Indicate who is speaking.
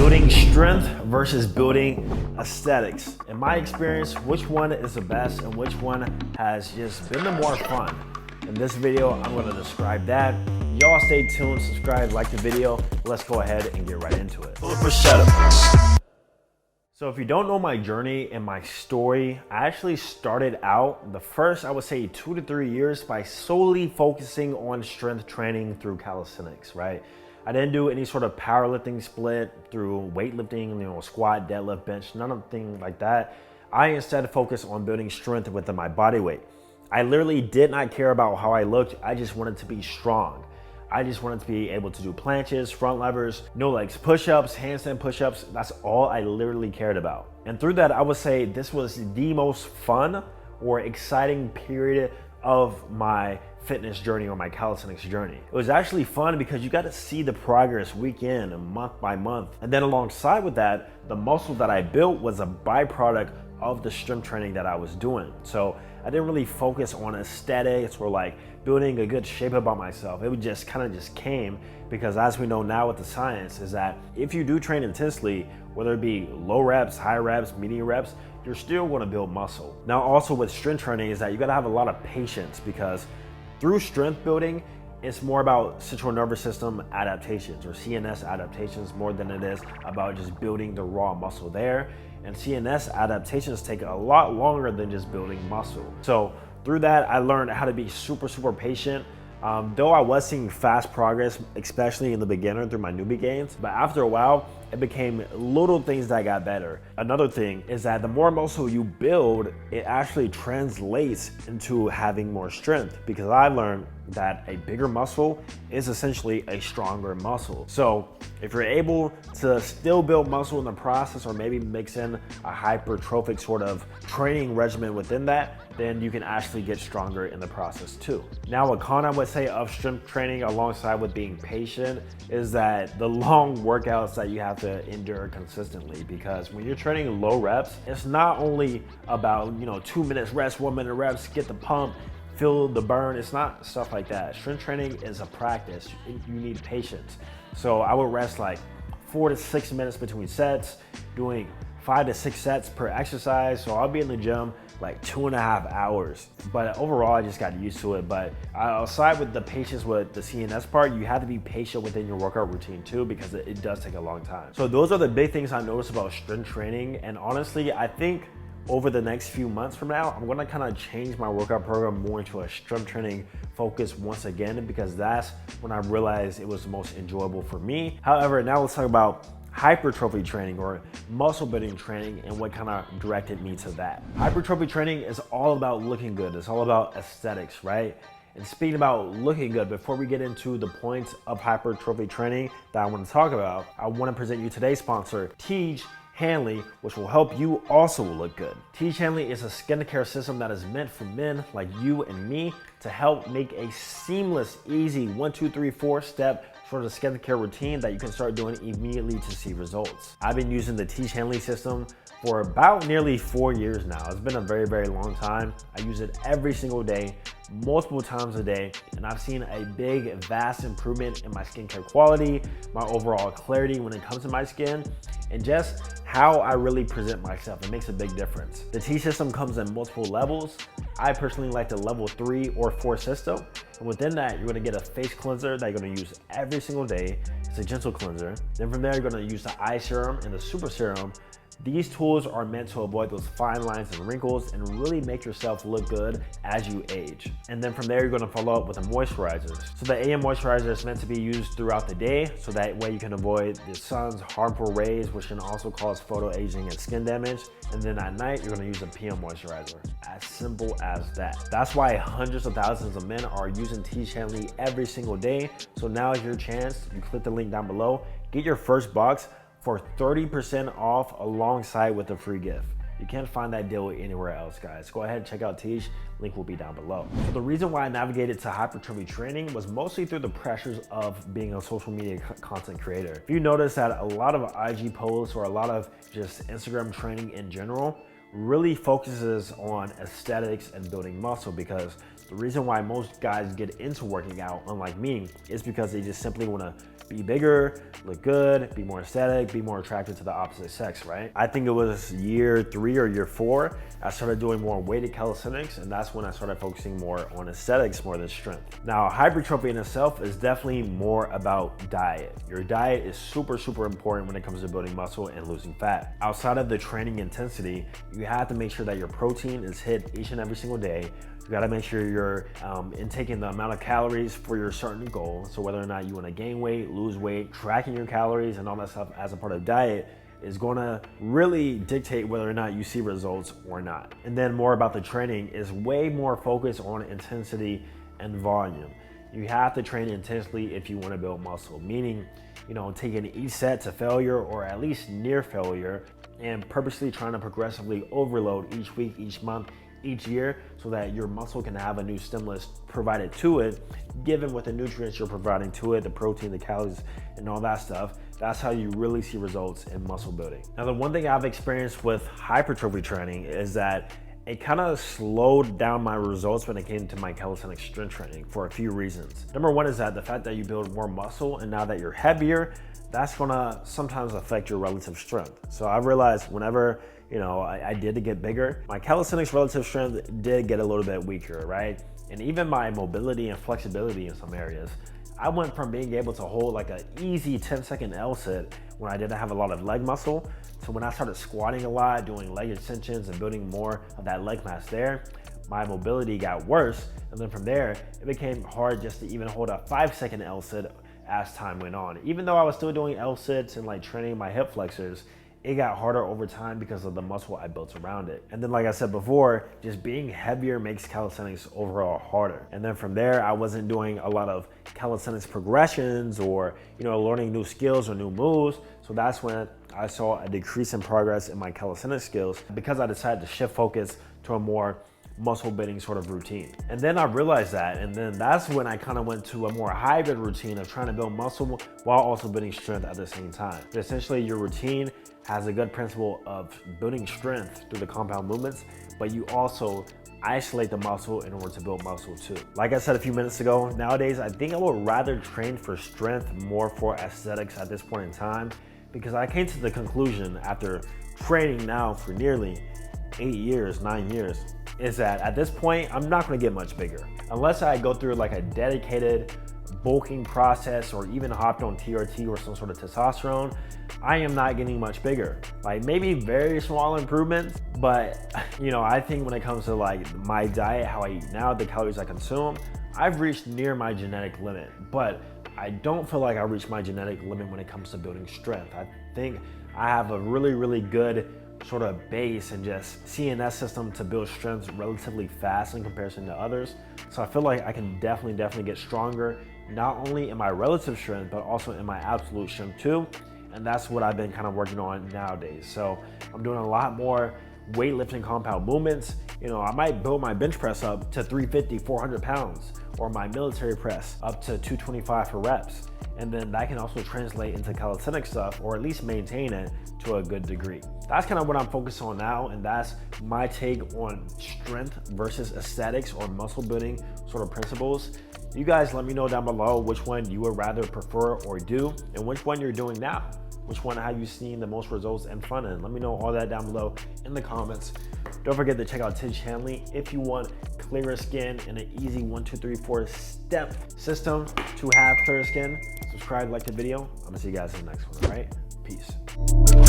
Speaker 1: Building strength versus building aesthetics. In my experience, which one is the best and which one has just been the more fun? In this video, I'm gonna describe that. Y'all stay tuned, subscribe, like the video. Let's go ahead and get right into it. So if you don't know my journey and my story, I actually started out the first, I would say 2 to 3 years by solely focusing on strength training through calisthenics, right? I didn't do any sort of powerlifting split through weightlifting, squat, deadlift, bench, none of things like that. I instead focused on building strength within my body weight. I literally did not care about how I looked. I just wanted to be strong. I just wanted to be able to do planches, front levers, no legs push-ups, handstand push-ups. That's all I literally cared about. And through that, I would say this was the most fun or exciting period of my fitness journey or my calisthenics journey. It was actually fun because you got to see the progress week in and month by month. And then alongside with that, the muscle that I built was a byproduct of the strength training that I was doing. So I didn't really focus on aesthetics or like building a good shape about myself. It would just kind of came because, as we know now with the science, is that if you do train intensely, whether it be low reps, high reps, medium reps, you're still going to build muscle. Now also with strength training is that you got to have a lot of patience, because through strength building, it's more about central nervous system adaptations or CNS adaptations more than it is about just building the raw muscle there. And CNS adaptations take a lot longer than just building muscle. So through that, I learned how to be super patient. Though I was seeing fast progress, especially in the beginner through my newbie gains, but after a while, it became little things that got better. Another thing is that the more muscle you build, it actually translates into having more strength, because I learned that a bigger muscle is essentially a stronger muscle. So if you're able to still build muscle in the process, or maybe mix in a hypertrophic sort of training regimen within that, then you can actually get stronger in the process too. Now, a con I would say of strength training alongside with being patient is that the long workouts that you have to endure consistently, because when you're training low reps, it's not only about 2 minutes rest, 1 minute reps, get the pump, feel the burn. It's not stuff like that. Strength training is a practice. You need patience. So I would rest like 4 to 6 minutes between sets, doing 5 to 6 sets per exercise. So I'll be in the gym like 2.5 hours. But overall, I just got used to it. But aside with the patience with the CNS part, you have to be patient within your workout routine too, because it does take a long time. So those are the big things I noticed about strength training. And honestly, I think over the next few months from now, I'm gonna kind of change my workout program more into a strength training focus once again, because that's when I realized it was the most enjoyable for me. However, now let's talk about hypertrophy training or muscle building training and what kind of directed me to that. Hypertrophy training is all about looking good. It's all about aesthetics, right? And speaking about looking good, before we get into the points of hypertrophy training that I want to talk about, I want to present you today's sponsor, Teach Hanley, which will help you also look good. Teach Hanley is a skincare system that is meant for men like you and me to help make a seamless, easy 1, 2, 3, 4 step sort of skincare routine that you can start doing immediately to see results. I've been using the Teach Hanley system for about nearly 4 years now. It's been a very long time. I use it every single day, multiple times a day, and I've seen a big, vast improvement in my skincare quality, my overall clarity when it comes to my skin, and just how I really present myself. It makes a big difference. The T system comes in multiple levels. I personally like the level 3 or 4 system. And within that, you're gonna get a face cleanser that you're gonna use every single day. It's a gentle cleanser. Then from there, you're gonna use the eye serum and the super serum. These tools are meant to avoid those fine lines and wrinkles and really make yourself look good as you age. And then from there, you're gonna follow up with a moisturizer. So the AM moisturizer is meant to be used throughout the day, so that way you can avoid the sun's harmful rays, which can also cause photo aging and skin damage. And then at night, you're gonna use a PM moisturizer. As simple as that. That's why hundreds of thousands of men are using Teach Hanley every single day. So now is your chance. You click the link down below, get your first box for 30% off alongside with a free gift. You can't find that deal anywhere else, guys. Go ahead and check out Teach. Link will be down below. So the reason why I navigated to hypertrophy training was mostly through the pressures of being a social media content creator. If you notice that a lot of IG posts or a lot of just Instagram training in general really focuses on aesthetics and building muscle, because the reason why most guys get into working out, unlike me, is because they just simply want to be bigger, look good, be more aesthetic, be more attracted to the opposite sex, right? I think it was year 3 or year 4, I started doing more weighted calisthenics, and that's when I started focusing more on aesthetics more than strength. Now, hypertrophy in itself is definitely more about diet. Your diet is super important when it comes to building muscle and losing fat. Outside of the training intensity, you have to make sure that your protein is hit each and every single day. You gotta make sure you're intaking the amount of calories for your certain goal. So whether or not you wanna gain weight, lose weight, tracking your calories and all that stuff as a part of diet is gonna really dictate whether or not you see results or not. And then more about the training is way more focused on intensity and volume. You have to train intensely if you wanna build muscle, meaning, taking each set to failure or at least near failure, and purposely trying to progressively overload each week, each month, each year, so that your muscle can have a new stimulus provided to it, given with the nutrients you're providing to it, the protein, the calories, and all that stuff. That's how you really see results in muscle building. Now, the one thing I've experienced with hypertrophy training is that it kind of slowed down my results when it came to my calisthenics strength training for a few reasons. Number one is that the fact that you build more muscle, and now that you're heavier, that's gonna sometimes affect your relative strength. So I've realized whenever I did to get bigger, my calisthenics relative strength did get a little bit weaker, right? And even my mobility and flexibility in some areas. I went from being able to hold like an easy 10-second L sit when I didn't have a lot of leg muscle, to when I started squatting a lot, doing leg extensions and building more of that leg mass there, my mobility got worse. And then from there, it became hard just to even hold a 5-second L sit as time went on. Even though I was still doing L sits and like training my hip flexors, it got harder over time because of the muscle I built around it. And then, like I said before, just being heavier makes calisthenics overall harder. And then from there, I wasn't doing a lot of calisthenics progressions or, learning new skills or new moves. So that's when I saw a decrease in progress in my calisthenics skills, because I decided to shift focus to a more muscle building sort of routine. And then I realized that, and then that's when I kind of went to a more hybrid routine of trying to build muscle while also building strength at the same time. But essentially, your routine has a good principle of building strength through the compound movements, but you also isolate the muscle in order to build muscle too. Like I said a few minutes ago, nowadays I think I would rather train for strength more for aesthetics at this point in time, because I came to the conclusion after training now for nearly 8 years, 9 years, is that at this point, I'm not gonna get much bigger. Unless I go through like a dedicated bulking process or even hopped on TRT or some sort of testosterone, I am not getting much bigger. Like maybe very small improvements, but I think when it comes to like my diet, how I eat now, the calories I consume, I've reached near my genetic limit, but I don't feel like I reached my genetic limit when it comes to building strength. I think I have a really good sort of base and just CNS system to build strength relatively fast in comparison to others. So I feel like I can definitely get stronger, not only in my relative strength, but also in my absolute strength too. And that's what I've been kind of working on nowadays. So I'm doing a lot more weightlifting compound movements. I might build my bench press up to 350, 400 pounds, or my military press up to 225 for reps. And then that can also translate into calisthenic stuff, or at least maintain it to a good degree. That's kind of what I'm focused on now, and that's my take on strength versus aesthetics or muscle building sort of principles. You guys let me know down below which one you would rather prefer or do, and which one you're doing now. Which one have you seen the most results and fun in? Let me know all that down below in the comments. Don't forget to check out Tish Hanley if you want clearer skin and an easy 1, 2, 3, 4 step system to have clearer skin. Subscribe, like the video. I'm gonna see you guys in the next one, all right? Peace.